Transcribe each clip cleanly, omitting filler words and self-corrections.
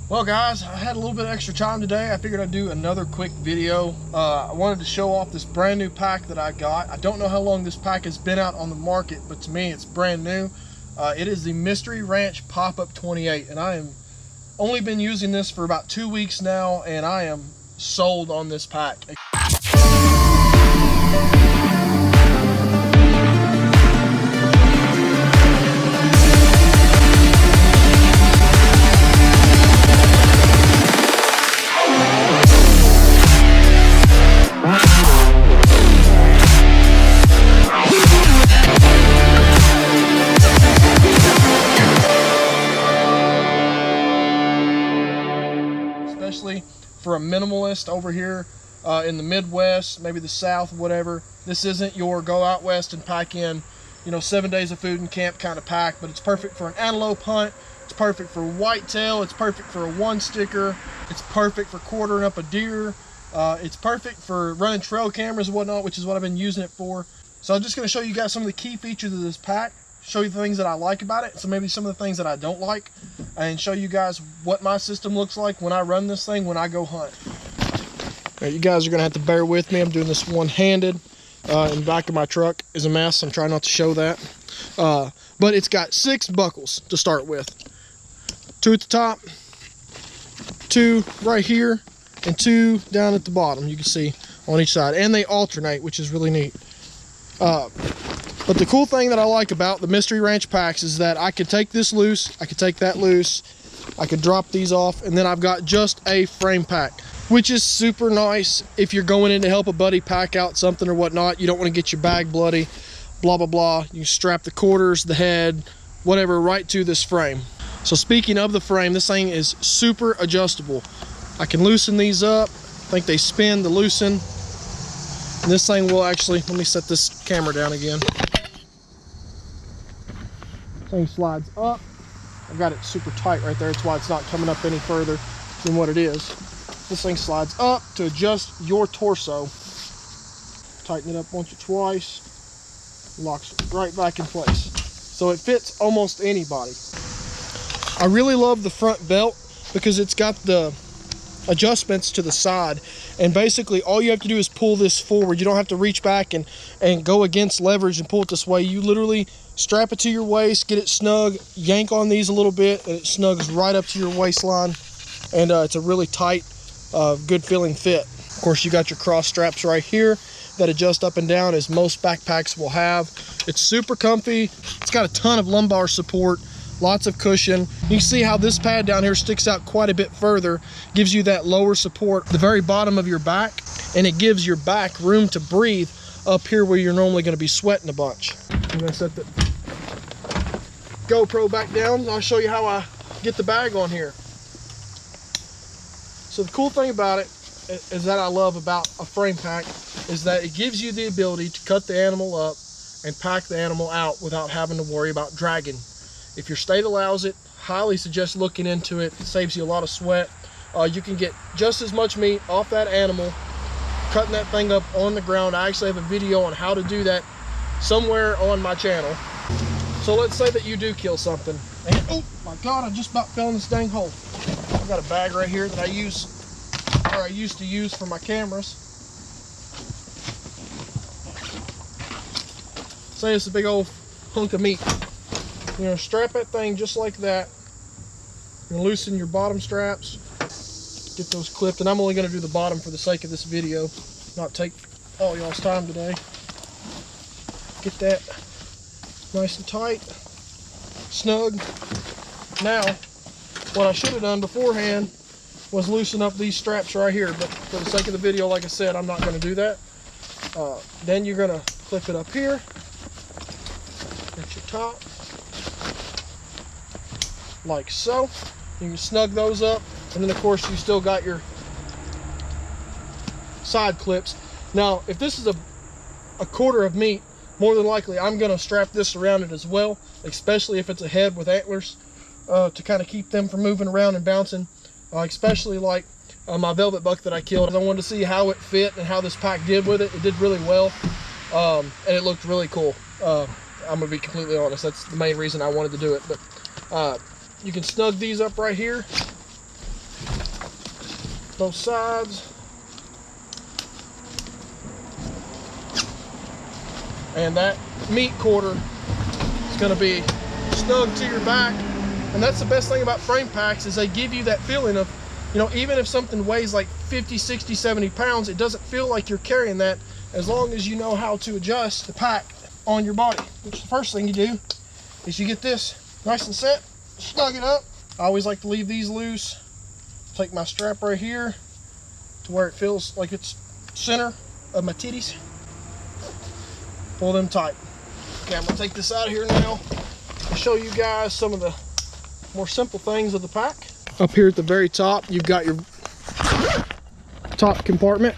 Well guys, I had a little bit of extra time today. I figured I'd do another quick video. I wanted to show off this brand new pack that I got. I don't know how long this pack has been out on the market, but to me it's brand new. It is the Mystery Ranch Pop-Up 28, and I am only been using this for about 2 weeks now, and I am sold on this pack. Especially for a minimalist over here in the Midwest, maybe the South, whatever. This isn't your go out west and pack in, 7 days of food and camp kind of pack, but it's perfect for an antelope hunt. It's perfect for whitetail. It's perfect for a one sticker. It's perfect for quartering up a deer. It's perfect for running trail cameras and whatnot, which is what I've been using it for. So I'm just going to show you guys some of the key features of this pack, show you the things that I like about it, so maybe some of the things that I don't like, and show you guys what my system looks like when I run this thing when I go hunt. All right, you guys are gonna have to bear with me. I'm doing this one-handed. In the back of my truck is a mess. I'm trying not to show that. But it's got 6 buckles to start with. 2 at the top, 2 right here, and 2 down at the bottom, you can see on each side. And they alternate, which is really neat. But the cool thing that I like about the Mystery Ranch packs is that I could take this loose, I could take that loose, I could drop these off, and then I've got just a frame pack, which is super nice if you're going in to help a buddy pack out something or whatnot. You don't want to get your bag bloody, blah, blah, blah. You strap the quarters, the head, whatever, right to this frame. So speaking of the frame, this thing is super adjustable. I can loosen these up. I think they spin to loosen. And this thing will actually, let me set this camera down again. Thing slides up. I've got it super tight right there. That's why it's not coming up any further than what it is. This thing slides up to adjust your torso. Tighten it up once or twice. Locks right back in place. So it fits almost anybody. I really love the front belt because it's got the adjustments to the side, and basically all you have to do is pull this forward. You don't have to reach back and go against leverage and pull it this way. You literally strap it to your waist, get it snug, yank on these a little bit, and it snugs right up to your waistline, and it's a really tight, good feeling fit. Of course, you got your cross straps right here that adjust up and down, as most backpacks will have. It's super comfy. It's got a ton of lumbar support, lots of cushion. You can see how this pad down here sticks out quite a bit further, gives you that lower support at the very bottom of your back, and it gives your back room to breathe up here where you're normally going to be sweating a bunch. I'm going to set the GoPro back down, and I'll show you how I get the bag on here. So the cool thing about it is that I love about a frame pack is that it gives you the ability to cut the animal up and pack the animal out without having to worry about dragging. If your state allows it, highly suggest looking into it. It saves you a lot of sweat. You can get just as much meat off that animal, cutting that thing up on the ground. I actually have a video on how to do that somewhere on my channel. So let's say that you do kill something. And, oh my God, I just about fell in this dang hole. I've got a bag right here that I use, or I used to use for my cameras. Say it's a big old hunk of meat. You're gonna strap that thing just like that. You're gonna loosen your bottom straps, get those clipped, and I'm only gonna do the bottom for the sake of this video, not take all y'all's time today. Get that nice and tight, snug. Now, what I should have done beforehand was loosen up these straps right here, but for the sake of the video, like I said, I'm not gonna do that. Then you're gonna clip it up here at your top, like so. You can snug those up, and then of course you still got your side clips. Now if this is a quarter of meat, more than likely I'm going to strap this around it as well, especially if it's a head with antlers, to kind of keep them from moving around and bouncing, especially like my velvet buck that I killed. I wanted to see how it fit and how this pack did with it. It did really well, and it looked really cool. I'm gonna be completely honest, that's the main reason I wanted to do it. But you can snug these up right here, both sides. And that meat quarter is going to be snug to your back. And that's the best thing about frame packs, is they give you that feeling of, you know, even if something weighs like 50, 60, 70 pounds, it doesn't feel like you're carrying that, as long as you know how to adjust the pack on your body. Which the first thing you do is you get this nice and set, snug it up. I always like to leave these loose. Take my strap right here to where it feels like it's center of my titties. Pull them tight. Okay, I'm gonna take this out of here now and show you guys some of the more simple things of the pack. Up here at the very top, you've got your top compartment.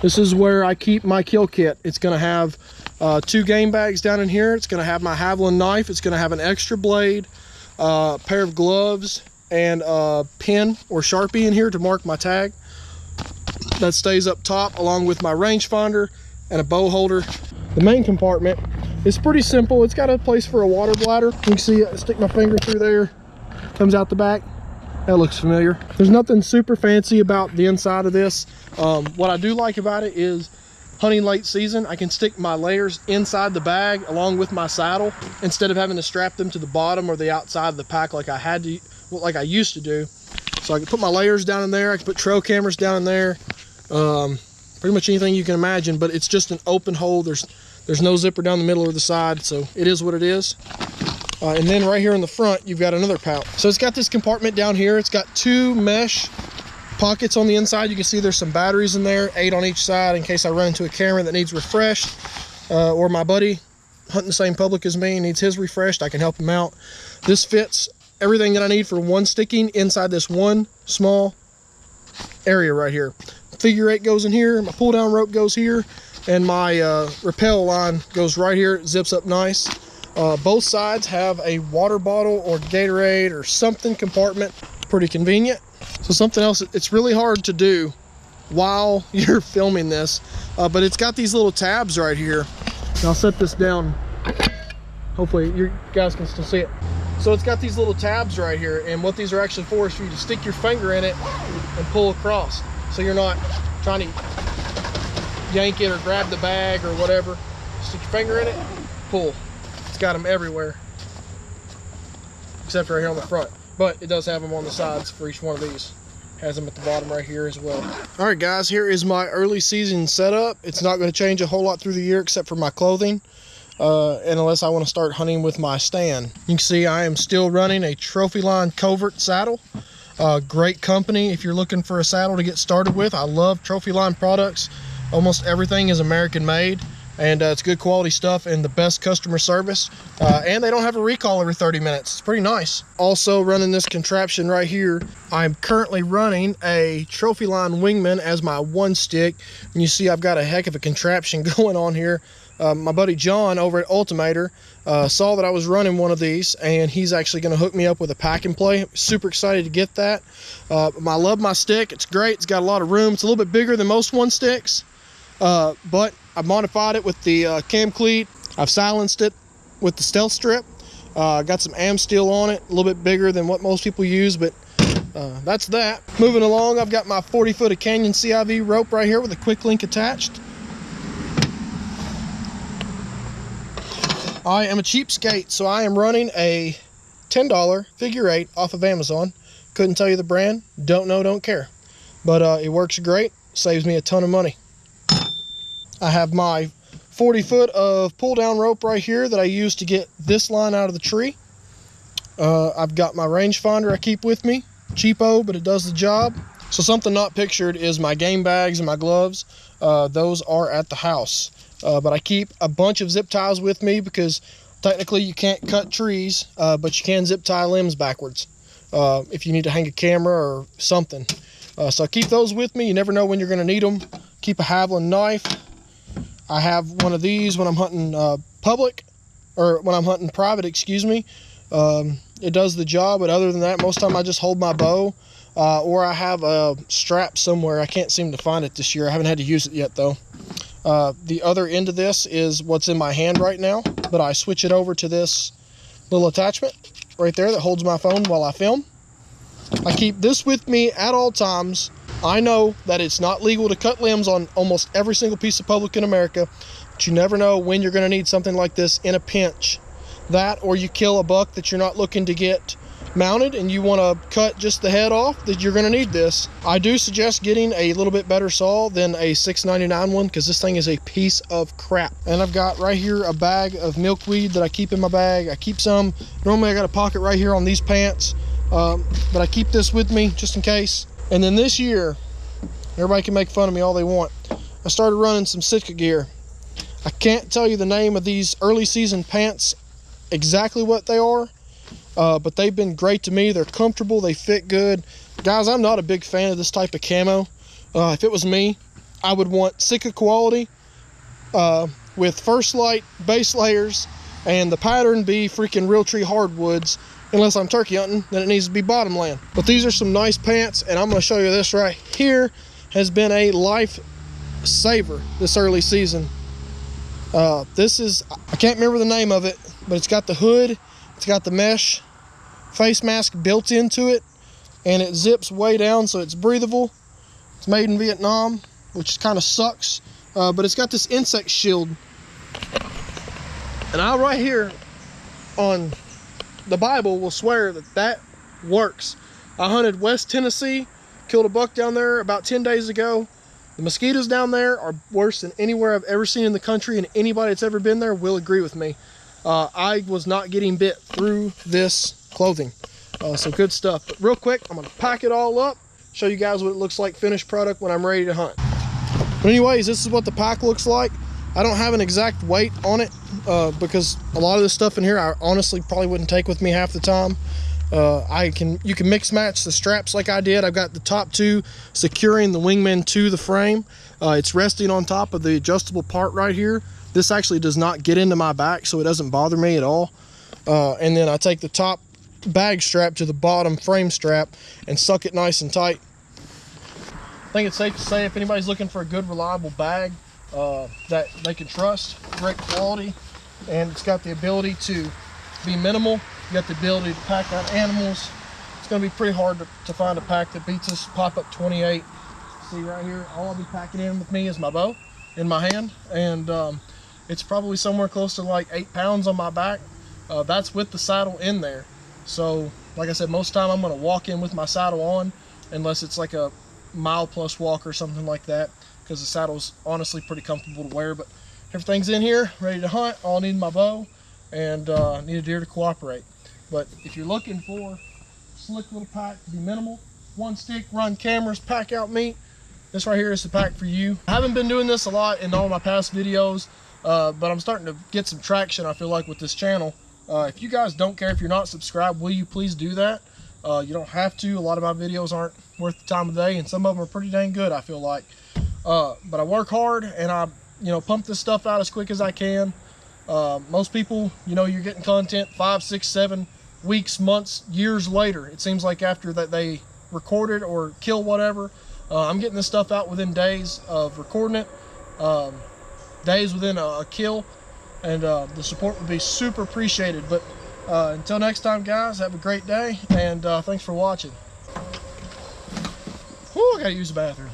This is where I keep my kill kit. It's gonna have 2 game bags down in here. It's gonna have my Havilland knife. It's gonna have an extra blade, a pair of gloves, and a pen or Sharpie in here to mark my tag. That stays up top, along with my rangefinder and a bow holder. The main compartment is pretty simple. It's got a place for a water bladder. You can see I stick my finger through there, comes out the back. That looks familiar. There's nothing super fancy about the inside of this. What I do like about it is, hunting late season, I can stick my layers inside the bag along with my saddle, instead of having to strap them to the bottom or the outside of the pack like I used to do. So I can put my layers down in there. I can put trail cameras down in there. Pretty much anything you can imagine, but it's just an open hole. There's no zipper down the middle or the side, so it is what it is. And then right here in the front, you've got another pouch. So it's got this compartment down here. It's got 2 mesh pockets on the inside. You can see there's some batteries in there, 8 on each side, in case I run into a camera that needs refreshed, or my buddy hunting the same public as me needs his refreshed. I can help him out. This fits everything that I need for one sticking inside this one small area right here. Figure 8 goes in here, my pull down rope goes here, and my rappel line goes right here. It zips up nice. Both sides have a water bottle or Gatorade or something compartment. Pretty convenient. So something else, it's really hard to do while you're filming this, but it's got these little tabs right here. And I'll set this down. Hopefully you guys can still see it. So it's got these little tabs right here, and what these are actually for is for you to stick your finger in it and pull across. So you're not trying to yank it or grab the bag or whatever. Stick your finger in it, pull. It's got them everywhere, except right here on the front. But it does have them on the sides for each one of these. Has them at the bottom right here as well. All right, guys, here is my early season setup. It's not going to change a whole lot through the year except for my clothing, and unless I want to start hunting with my stand. You can see I am still running a Trophyline Covert saddle. Great company if you're looking for a saddle to get started with. I love Trophyline products. Almost everything is American made, and it's good quality stuff and the best customer service, and they don't have a recall every 30 minutes. It's pretty nice. Also running this contraption right here, I'm currently running a Trophyline Wingman as my one stick, and you see I've got a heck of a contraption going on here. My buddy John over at Ultimator saw that I was running one of these, and he's actually going to hook me up with a pack and play. Super excited to get that. I love my stick. It's great. It's got a lot of room. It's a little bit bigger than most one sticks, but I modified it with the cam cleat. I've silenced it with the stealth strip. Got some am steel on it, a little bit bigger than what most people use, but that's that. Moving along, I've got my 40-foot of Canyon CIV rope right here with a quick link attached. I am a cheapskate, so I am running a $10 figure 8 off of Amazon. Couldn't tell you the brand, don't know, don't care. But it works great, saves me a ton of money. I have my 40 foot of pull down rope right here that I use to get this line out of the tree. I've got my rangefinder I keep with me. Cheapo, but it does the job. So something not pictured is my game bags and my gloves. Those are at the house. But I keep a bunch of zip ties with me because technically you can't cut trees, but you can zip tie limbs backwards if you need to hang a camera or something. So I keep those with me. You never know when you're going to need them. Keep a Havilland knife. I have one of these when I'm hunting public, or when I'm hunting private, excuse me. It does the job, but other than that, most of the time I just hold my bow, or I have a strap somewhere. I can't seem to find it this year. I haven't had to use it yet though. The other end of this is what's in my hand right now, but I switch it over to this little attachment right there that holds my phone while I film. I keep this with me at all times. I know that it's not legal to cut limbs on almost every single piece of public in America, but you never know when you're going to need something like this in a pinch. That, or you kill a buck that you're not looking to get mounted and you want to cut just the head off, that you're going to need this. I do suggest getting a little bit better saw than a $6.99 one, because this thing is a piece of crap. And I've got right here a bag of milkweed that I keep in my bag. I keep some, normally I got a pocket right here on these pants, but I keep this with me just in case. And then this year, everybody can make fun of me all they want, I started running some Sitka gear. I can't tell you the name of these early season pants, exactly what they are, but they've been great to me. They're comfortable, they fit good. Guys, I'm not a big fan of this type of camo. If it was me, I would want Sitka quality with First Light base layers, and the pattern be freaking Realtree hardwoods. Unless I'm turkey hunting, then it needs to be bottomland. But these are some nice pants, and I'm going to show you this right here has been a life saver this early season. This is, I can't remember the name of it, but it's got the hood, it's got the mesh face mask built into it, and it zips way down so it's breathable. It's made in Vietnam, which kind of sucks, but it's got this insect shield. And I right here on the Bible will swear that that works. I hunted West Tennessee, killed a buck down there about 10 days ago. The mosquitoes down there are worse than anywhere I've ever seen in the country, and anybody that's ever been there will agree with me. I was not getting bit through this clothing. So good stuff. But real quick, I'm gonna pack it all up, show you guys what it looks like finished product when I'm ready to hunt. But anyways, this is what the pack looks like. I don't have an exact weight on it because a lot of this stuff in here I honestly probably wouldn't take with me half the time. You can mix match the straps like I did. I've got the top two securing the wingman to the frame. It's resting on top of the adjustable part right here. This actually does not get into my back, so it doesn't bother me at all. And then I take the top bag strap to the bottom frame strap and suck it nice and tight. I think it's safe to say if anybody's looking for a good reliable bag that they can trust, great quality, and it's got the ability to be minimal. You got the ability to pack out animals. It's going to be pretty hard to find a pack that beats this pop-up 28. See right here, all I'll be packing in with me is my bow in my hand, and it's probably somewhere close to like 8 pounds on my back. That's with the saddle in there. So like I said, most of the time I'm going to walk in with my saddle on, unless it's like a mile-plus walk or something like that, because the saddle's honestly pretty comfortable to wear. But everything's in here, ready to hunt. All I need my bow, and need a deer to cooperate. But if you're looking for a slick little pack to be minimal, one stick, run cameras, pack out meat, this right here is the pack for you. I haven't been doing this a lot in all my past videos, but I'm starting to get some traction, I feel like, with this channel. If you guys don't care if you're not subscribed, will you please do that? You don't have to. A lot of my videos aren't worth the time of day, and some of them are pretty dang good, I feel like. But I work hard, and I pump this stuff out as quick as I can. Most people, you're getting content 5, 6, 7 weeks, months, years later. It seems like after that they recorded or kill whatever. I'm getting this stuff out within days of recording it, days within a kill, and the support would be super appreciated. But until next time, guys, have a great day, and thanks for watching. Whew, I gotta use the bathroom.